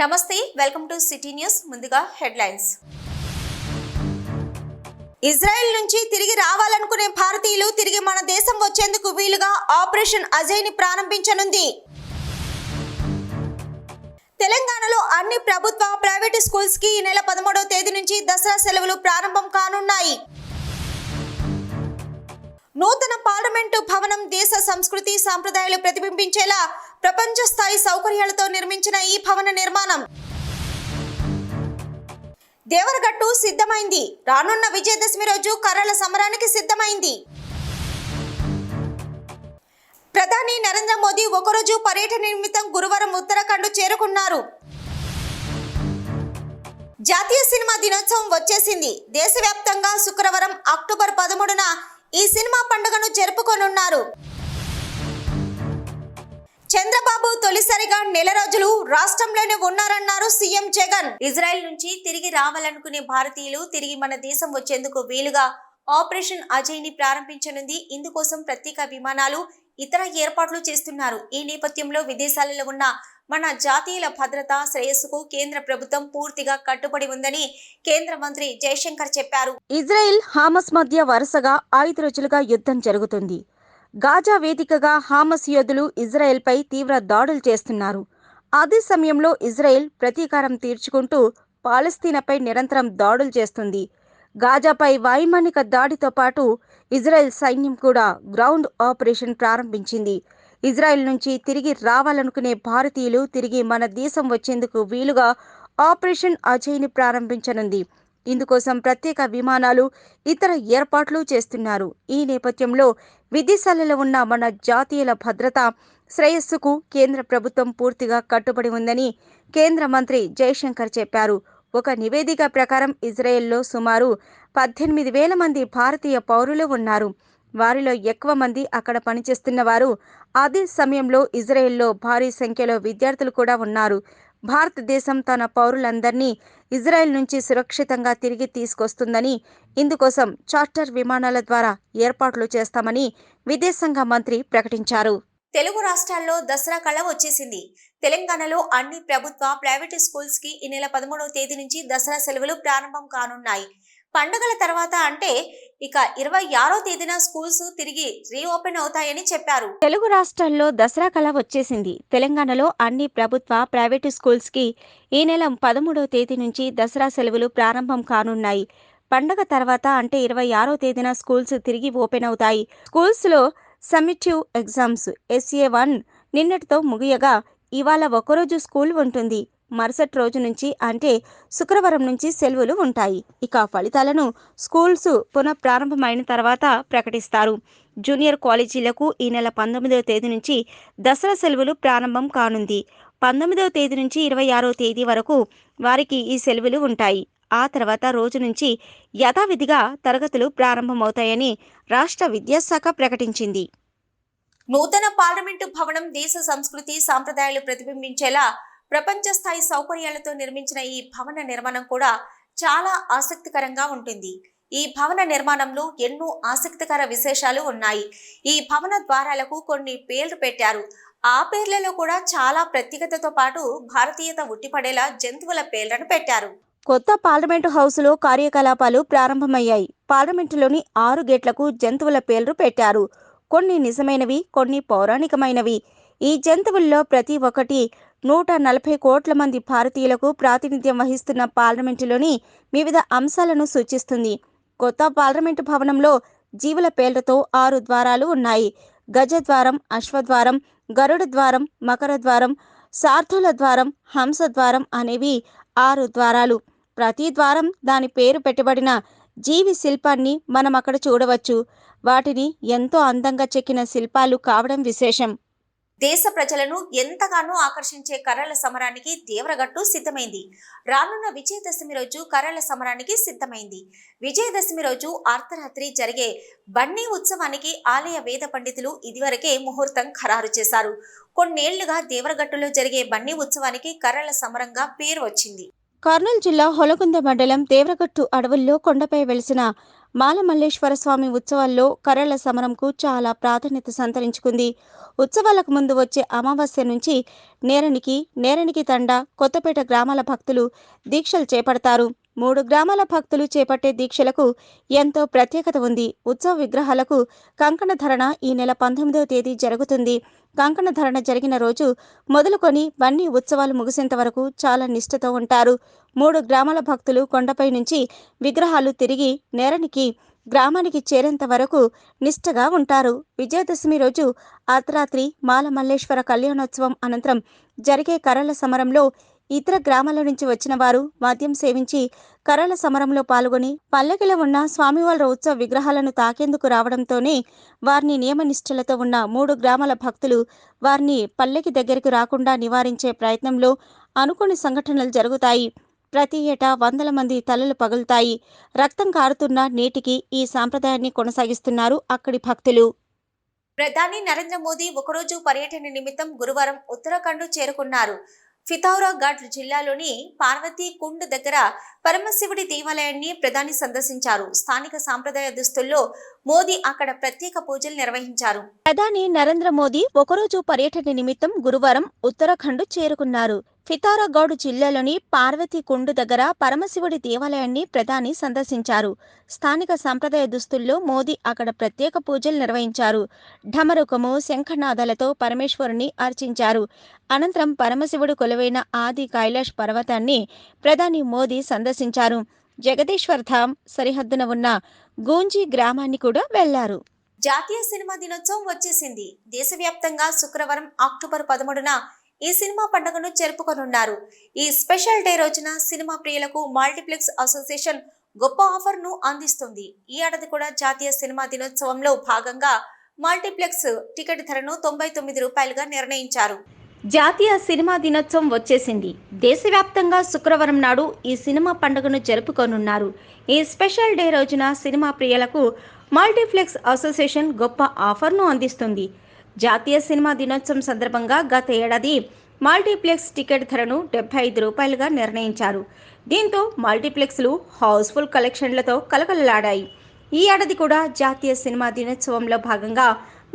నమస్తే, welcome to city news. ముందుగా headlines. Israel నుంచి తిరిగి రావాలనుకునే భారతీయులు తిరిగి మన దేశం వచ్చేందుకు వీలుగా ఆపరేషన్ అజయ్ని ప్రారంభించనుంది. తెలంగాణలో అన్ని ప్రభుత్వ, ప్రైవేటు స్కూల్స్ కి ఈ నెల 13వ తేదీ నుంచి దసరా సెలవులు ప్రారంభం కానున్నాయి. నూతన పార్లమెంటు భవనం దేశ సంస్కృతి సాంప్రదాయాలు ప్రతిబింబించేలా ప్రపంచ స్థాయి సౌకర్యాలతో నిర్మించిన ఈ భవన నిర్మాణం దేవరగట్టు సిద్ధమైంది. రానున్న విజయదశమి రోజు కర్రల సమరానికి సిద్ధమైంది. ప్రధాని నరేంద్ర మోదీ ఒకరోజు పర్యటన నిమిత్తం గురువారం ఉత్తరాఖండ్ చేరుకున్నారు. జాతీయ సినిమా దినోత్సవం వచ్చేసింది. దేశవ్యాప్తంగా శుక్రవారం అక్టోబర్ 13న ఈ సినిమా పండుగను జరుపుకోనున్నారు. చంద్రబాబు తొలిసారిగా నెల రోజులు రాష్ట్రంలోనే ఉన్నారన్నారు సీఎం జగన్. ఇజ్రాయెల్ నుంచి తిరిగి రావాలనుకునే భారతీయులు తిరిగి మన దేశం వచ్చేందుకు వీలుగా ఆపరేషన్ అజయ్ ని ప్రారంభించనుంది. ఇందుకోసం ప్రత్యేక విమానాలు, ఇతర ఏర్పాట్లు చేస్తున్నారు. ఈ నేపథ్యంలో విదేశాలలో ఉన్న మన జాతీయుల భద్రత, శ్రేయస్సుకు కేంద్ర ప్రభుత్వం పూర్తిగా కట్టుబడి ఉందని కేంద్ర మంత్రి జయశంకర్ చెప్పారు. ఇజ్రాయెల్, హామస్ మధ్య వరుసగా 5 రోజులుగా యుద్ధం జరుగుతుంది. గాజా వేదికగా హామస్ యోధులు ఇజ్రాయెల్పై తీవ్ర దాడులు చేస్తున్నారు. అదే సమయంలో ఇజ్రాయెల్ ప్రతీకారం తీర్చుకుంటూ పాలస్తీనాపై నిరంతరం దాడులు చేస్తుంది. గాజాపై వైమానిక దాడితో పాటు ఇజ్రాయెల్ సైన్యం కూడా గ్రౌండ్ ఆపరేషన్ ప్రారంభించింది. ఇజ్రాయెల్ నుంచి తిరిగి రావాలనుకునే భారతీయులు తిరిగి మన దేశం వచ్చేందుకు వీలుగా ఆపరేషన్ అజయ్ని ప్రారంభించనుంది. ఇందుకోసం ప్రత్యేక విమానాలు, ఇతర ఏర్పాట్లు చేస్తున్నారు. ఈ నేపథ్యంలో విదేశాలలో ఉన్న మన జాతీయుల భద్రత, శ్రేయస్సుకు కేంద్ర ప్రభుత్వం పూర్తిగా కట్టుబడి ఉందని కేంద్ర మంత్రి జయశంకర్ చెప్పారు. ఒక నివేదిక ప్రకారం ఇజ్రాయెల్లో సుమారు 18,000 మంది భారతీయ పౌరులు ఉన్నారు. వారిలో ఎక్కువ మంది అక్కడ పనిచేస్తున్న వారు. అదే సమయంలో ఇజ్రాయెల్లో భారీ సంఖ్యలో విద్యార్థులు కూడా ఉన్నారు. భారతదేశం తన పౌరులందరినీ ఇజ్రాయెల్ నుంచి సురక్షితంగా తిరిగి తీసుకొస్తుందని, ఇందుకోసం చార్టర్ విమానాల ద్వారా ఏర్పాట్లు చేస్తామని విదేశాంగ మంత్రి ప్రకటించారు. తెలుగు రాష్ట్రాల్లో దసరా కళ వచ్చేసింది. తెలంగాణలో అన్ని ప్రభుత్వ, ప్రైవేటు స్కూల్స్ కి ఈ నెల 13వ తేదీ నుంచి దసరా సెలవులు ప్రారంభం కానున్నాయి. పండుగల తర్వాత అంటే ఇక 26వ తేదీన స్కూల్స్ తిరిగి రీఓపెన్ అవుతాయని చెప్పారు. తెలుగు రాష్ట్రాల్లో దసరా కళ వచ్చేసింది. తెలంగాణలో అన్ని ప్రభుత్వ, ప్రైవేటు స్కూల్స్ కి ఈ నెల 13వ తేదీ నుంచి దసరా సెలవులు ప్రారంభం కానున్నాయి. పండుగ తర్వాత అంటే 26వ తేదీన స్కూల్స్ తిరిగి ఓపెన్ అవుతాయి. స్కూల్స్ లో సమ్మిటివ్ ఎగ్జామ్స్ SA1 నిన్నటితో ముగియగా ఇవాళ ఒకరోజు స్కూల్ ఉంటుంది. మరుసటి రోజు నుంచి అంటే శుక్రవారం నుంచి సెలవులు ఉంటాయి. ఇక ఫలితాలను స్కూల్స్ పునఃప్రారంభమైన తర్వాత ప్రకటిస్తారు. జూనియర్ కాలేజీలకు ఈ నెల 19వ తేదీ నుంచి దసరా సెలవులు ప్రారంభం కానుంది. 19వ తేదీ నుంచి 26వ తేదీ వరకు వారికి ఈ సెలవులు ఉంటాయి. ఆ తర్వాత రోజు నుంచి యథావిధిగా తరగతులు ప్రారంభమవుతాయని రాష్ట్ర విద్యాశాఖ ప్రకటించింది. నూతన పార్లమెంటు భవనం దేశ సంస్కృతి సాంప్రదాయాలు ప్రతిబింబించేలా ప్రపంచ స్థాయి సౌకర్యాలతో నిర్మించిన ఈ భవన నిర్మాణం కూడా చాలా ఆసక్తికరంగా ఉంటుంది. ఈ భవన నిర్మాణంలో ఎన్నో ఆసక్తికర విశేషాలు ఉన్నాయి. ఈ భవన ద్వారాలకు కొన్ని పేర్లు పెట్టారు. ఆ పేర్లలో కూడా చాలా ప్రత్యేకతతో పాటు భారతీయత ఉట్టిపడేలా జంతువుల పేర్లను పెట్టారు. కొత్త పార్లమెంటు హౌసులో కార్యకలాపాలు ప్రారంభమయ్యాయి. పార్లమెంటులోని 6 గేట్లకు జంతువుల పేర్లు పెట్టారు. కొన్ని నిజమైనవి, కొన్ని పౌరాణికమైనవి. ఈ జంతువుల్లో ప్రతి ఒక్కటి 140 కోట్ల మంది భారతీయులకు ప్రాతినిధ్యం వహిస్తున్న పార్లమెంటులోని వివిధ అంశాలను సూచిస్తుంది. కొత్త పార్లమెంటు భవనంలో జీవుల పేర్లతో 6 ద్వారాలు ఉన్నాయి. గజద్వారం, అశ్వద్వారం, గరుడ ద్వారం, మకర ద్వారం, సార్థుల ద్వారం, హంస ద్వారం అనేవి 6 ద్వారాలు. ప్రతి ద్వారం దాని పేరు పెట్టబడిన జీవి శిల్పాన్ని మనం అక్కడ చూడవచ్చు. వాటిని ఎంతో అందంగా చెక్కిన శిల్పాలు కావడం విశేషం. దేశ ప్రజలను ఎంతగానో ఆకర్షించే కర్రల సమరానికి దేవరగట్టు సిద్ధమైంది. రానున్న విజయదశమి రోజు కర్రల సమరానికి సిద్ధమైంది. విజయదశమి రోజు అర్ధరాత్రి జరిగే బన్నీ ఉత్సవానికి ఆలయ వేద పండితులు ఇదివరకే ముహూర్తం ఖరారు చేశారు. కొన్నేళ్లుగా దేవరగట్టులో జరిగే బన్నీ ఉత్సవానికి కర్రల సమరంగా పేరు వచ్చింది. కర్నూలు జిల్లా హొలగుంద మండలం దేవరగట్టు అడవుల్లో కొండపై వెలిసిన మాలమల్లేశ్వర స్వామి ఉత్సవాల్లో కర్రల సమరంకు చాలా ప్రాధాన్యత సంతరించుకుంది. ఉత్సవాలకు ముందు వచ్చే అమావాస్య నుంచి నేరనికి తండ, కొత్తపేట గ్రామాల భక్తులు దీక్షలు చేపడతారు. 3 గ్రామాల భక్తులు చేపట్టే దీక్షలకు ఎంతో ప్రత్యేకత ఉంది. ఉత్సవ విగ్రహాలకు కంకణ ధరణ ఈ నెల 19వ తేదీ జరుగుతుంది. కంకణ ధరణ జరిగిన రోజు మొదలుకొని వన్నీ ఉత్సవాలు ముగిసేంత వరకు చాలా నిష్ఠతో ఉంటారు. 3 గ్రామాల భక్తులు కొండపై నుంచి విగ్రహాలు తిరిగి నేరనికి గ్రామానికి చేరేంత వరకు నిష్ఠగా ఉంటారు. విజయదశమి రోజు అర్ధరాత్రి మాలమల్లేశ్వర కళ్యాణోత్సవం అనంతరం జరిగే కర్రల సమరంలో ఇతర గ్రామాల నుంచి వచ్చిన వారు మద్యం సేవించి కర్రల సమరంలో పాల్గొని పల్లకిలో ఉన్న స్వామివార్ల ఉత్సవ విగ్రహాలను తాకేందుకు రావడంతోనే వారిని నియమనిష్టలతో ఉన్న 3 గ్రామాల భక్తులు వారిని పల్లకి దగ్గరికి రాకుండా నివారించే ప్రయత్నంలో అనుకోని సంఘటనలు జరుగుతాయి. ప్రతి ఏటా వందల మంది తలలు పగులుతాయి. రక్తం కారుతున్న నేటికి ఈ సాంప్రదాయాన్ని కొనసాగిస్తున్నారు అక్కడి భక్తులు. ప్రధాని నరేంద్ర మోదీ ఒకరోజు పర్యటన నిమిత్తం గురువారం ఉత్తరాఖండ్ చేరుకున్నారు. పిథౌరాగఢ్ జిల్లాలోని పార్వతీ కుండ్ దగ్గర పరమశివుడి దేవాలయాన్ని ప్రధాని సందర్శించారు. స్థానిక సాంప్రదాయ దుస్తుల్లో మోదీ అక్కడ ప్రత్యేక పూజలు నిర్వహించారు. ప్రధాని నరేంద్ర మోదీ ఒకరోజు పర్యటన నిమిత్తం గురువారం ఉత్తరాఖండ్ చేరుకున్నారు. పిథౌరాగఢ్ జిల్లాలోని పార్వతీ కుండ్ దగ్గర పరమశివుడి దేవాలయాన్ని ప్రధాని సందర్శించారు. స్థానిక సంప్రదాయ దుస్తుల్లో మోదీ అక్కడ ప్రత్యేక పూజలు నిర్వహించారు. ఢమరుకము, శంఖనాదాలతో పరమేశ్వరుని అర్చించారు. అనంతరం పరమశివుడు కొలువైన ఆది కైలాష్ పర్వతాన్ని ప్రధాని మోదీ సందర్శించారు. జగదీశ్వర్ ధామ్ సరిహద్దున ఉన్న గూంజీ గ్రామాన్ని కూడా వెళ్లారు. జాతీయ సినిమా దినోత్సవం వచ్చేసింది. దేశవ్యాప్తంగా శుక్రవారం అక్టోబర్ 13న ఈ సినిమా పండుగను జరుపుకోనున్నారు. ఈ స్పెషల్ డే రోజున సినిమా ప్రియులకు మల్టీప్లెక్స్ అసోసియేషన్ గొప్ప ఆఫర్ను అందిస్తుంది. ఈ ఏడాది కూడా జాతీయ సినిమా దినోత్సవంలో భాగంగా మల్టీప్లెక్స్ టికెట్ ధరను 99 రూపాయలుగా నిర్ణయించారు. జాతీయ సినిమా దినోత్సవం వచ్చేసింది. దేశవ్యాప్తంగా శుక్రవారం నాడు ఈ సినిమా పండుగను జరుపుకోనున్నారు. ఈ స్పెషల్ డే రోజున సినిమా ప్రియులకు మల్టీప్లెక్స్ అసోసియేషన్ గొప్ప ఆఫర్ను అందిస్తుంది. జాతీయ సినిమా దినోత్సవం సందర్భంగా గత ఏడాది మల్టీప్లెక్స్ టికెట్ ధరను 75 రూపాయలుగా నిర్ణయించారు. దీంతో మల్టీప్లెక్స్లు హౌస్ఫుల్ కలెక్షన్లతో కలకలలాడాయి. ఈ ఏడాది కూడా జాతీయ సినిమా దినోత్సవంలో భాగంగా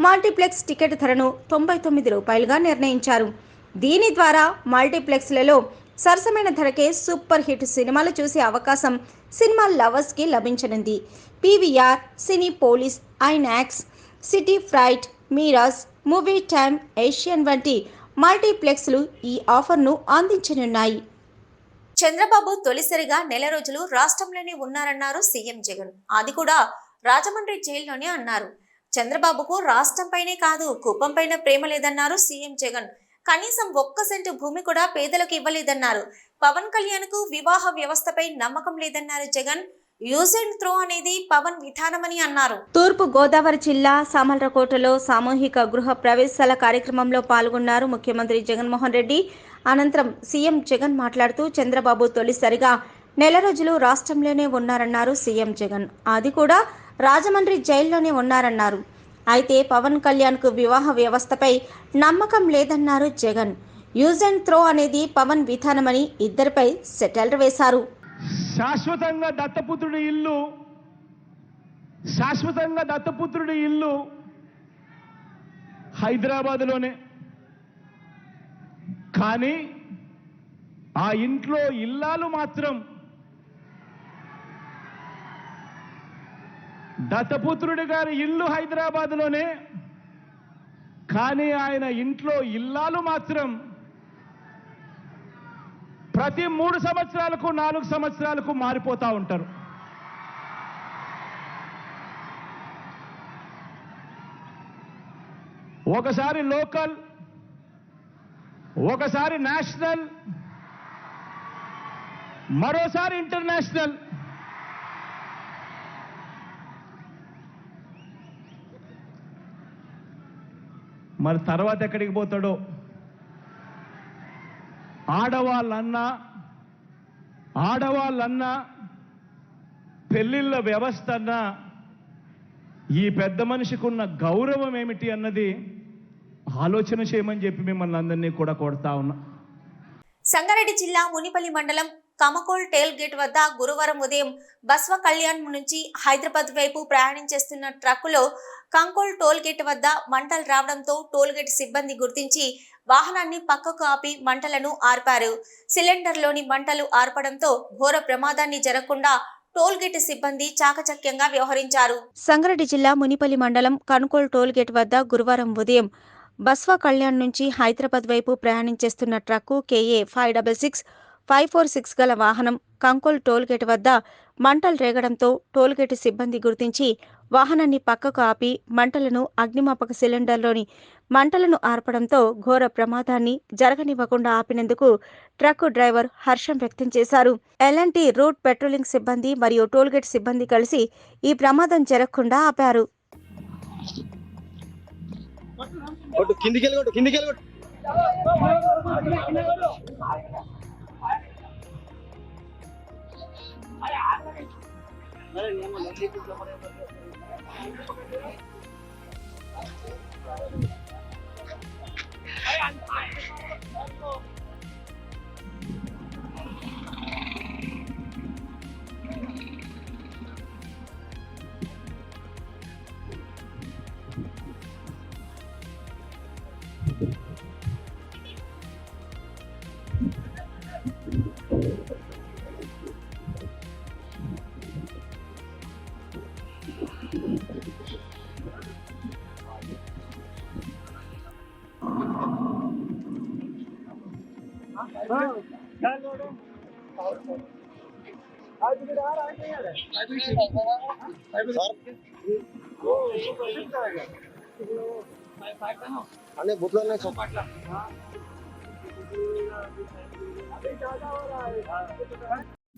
మల్టీప్లెక్స్ టికెట్ ధరను 99 రూపాయలుగా నిర్ణయించారు. దీని ద్వారా మల్టీప్లెక్స్లలో సరసమైన ధరకే సూపర్ హిట్ సినిమాలు చూసే అవకాశం సినిమా లవర్స్కి లభించనుంది. పీవీఆర్, సినీ పోలీస్, ఐనాక్స్, సిటీ ఫ్రైట్, మీరాస్, మూవీ టైమ్, ఏషియన్ వంటి మల్టీప్లెక్స్లు ఈ ఆఫర్ను అందించనున్నాయి. చంద్రబాబు తొలిసారిగా నెల రోజులు రాష్ట్రంలోనే ఉన్నారన్నారు సీఎం జగన్. అది కూడా రాజమండ్రి జైల్లోనే అన్నారు. చంద్రబాబుకు రాష్ట్రంపైనే కాదు కుప్పంపైన ప్రేమ లేదన్నారు సీఎం జగన్. కనీసం 1 సెంటు భూమి కూడా పేదలకు ఇవ్వలేదన్నారు. పవన్ కళ్యాణ్కు వివాహ వ్యవస్థపై నమ్మకం లేదన్నారు జగన్. యూజ్ అండ్ త్రో అనేది పవన్ విధానమని అన్నారు. తూర్పు గోదావరి జిల్లా సామర్లకోటలో సామూహిక గృహ ప్రవేశాల కార్యక్రమంలో పాల్గొన్నారు ముఖ్యమంత్రి జగన్మోహన్ రెడ్డి. అనంతరం సీఎం జగన్ మాట్లాడుతూ చంద్రబాబు తొలిసారిగా నెల రోజులు రాష్ట్రంలోనే ఉన్నారన్నారు సీఎం జగన్. అది కూడా రాజమండ్రి జైల్లోనే ఉన్నారన్నారు. అయితే పవన్ కళ్యాణ్కు వివాహ వ్యవస్థపై నమ్మకం లేదన్నారు జగన్. యూజ్ అండ్ త్రో అనేది పవన్ విధానమని ఇద్దరిపై సెటిల్ వేశారు. శాశ్వతంగా దత్తపుత్రుడి ఇల్లు హైదరాబాద్లోనే. కానీ ఆ ఇంట్లో ఇల్లాలు మాత్రం దత్తపుత్రుడి గారి ఇల్లు హైదరాబాద్లోనే. కానీ ఆయన ఇంట్లో ఇల్లాలు మాత్రం ప్రతి 3 సంవత్సరాలకు 4 సంవత్సరాలకు మారిపోతూ ఉంటారు. ఒకసారి లోకల్, ఒకసారి నేషనల్, మరోసారి ఇంటర్నేషనల్. మరి తర్వాత ఎక్కడికి పోతాడో. ఆడవాళ్ళన్నా పెళ్లిళ్ళ వ్యవస్థ అన్నా ఈ పెద్ద మనిషికి ఉన్న గౌరవం ఏమిటి అన్నది ఆలోచన చేయమని చెప్పి మిమ్మల్ని అందరినీ కూడా కోరుతా ఉన్నా. సంగారెడ్డి జిల్లా మునిపల్లి మండలం కమకోల్ టోల్ గేట్ వద్ద గురువారం ఉదయం బస్వ కళ్యాణ్ నుంచి హైదరాబాద్ వైపు ప్రయాణం చేస్తున్న ట్రక్కులో కంకోల్ టోల్ గేట్ వద్ద మంటలు రావడంతో టోల్ గేట్ సిబ్బంది గుర్తించి వాహనాన్ని పక్కకు ఆపి మంటలను ఆర్పారు. సిలిండర్లోని మంటలు ఆర్పడంతో ఘోర ప్రమాదాన్ని జరగకుండా టోల్ గేట్ సిబ్బంది చాకచక్యంగా వ్యవహరించారు. సంగారెడ్డి జిల్లా మునిపల్లి మండలం కనుకోల్ టోల్ గేట్ వద్ద గురువారం ఉదయం బస్వ కళ్యాణ్ నుంచి హైదరాబాద్ వైపు ప్రయాణం చేస్తున్న ట్రక్కు KA 566546 గల వాహనం కంకోల్ టోల్ గేట్ వద్ద మంటలు రేగడంతో టోల్ గేట్ సిబ్బంది గుర్తించి వాహనాన్ని పక్కకు ఆపి మంటలను అగ్నిమాపక సిలిండర్లోని మంటలను ఆర్పడంతో ఘోర ప్రమాదాన్ని జరగనివ్వకుండా ఆపినందుకు ట్రక్కు డ్రైవర్ హర్షం వ్యక్తం చేశారు. L&T రూట్ పెట్రోలింగ్ సిబ్బంది మరియు టోల్ గేట్ సిబ్బంది కలిసి ఈ ప్రమాదం జరగకుండా ఆపారు.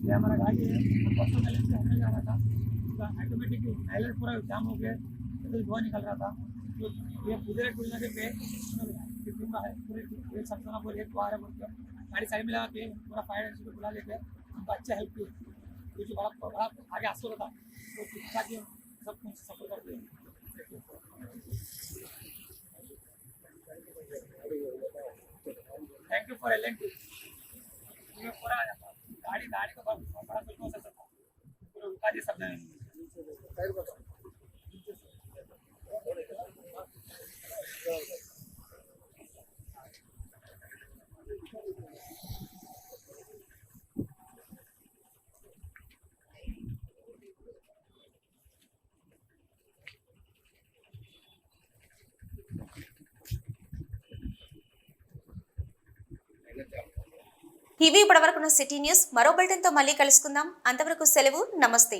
हमारा गाड़ी परसों पहले से होने जा रहा था, ऑटोमेटिक टायर पूरा जाम हो गया, तो धुआं निकल रहा था। तो ये पूरे टूल नदी पे पूरे एक सप्ताह बोल एक बार गाड़ी साइड में लगा के पूरा फायर एक्सीडेंट को बुला लेके हमको अच्छा हेल्प किया, क्योंकि बड़ा आगे हादसा था तो शिक्षा की सब कुछ सफल कर दिया। Thank you for L&T। पूरा गाड़ी को बड़ा कुछ हो सकता था, पूरा रुका दिया सबने। ఇవి ఇప్పటివరకున్న సిటీ న్యూస్. మరో బులెటిన్తో మళ్ళీ కలుసుకుందాం. అంతవరకు సెలవు. నమస్తే.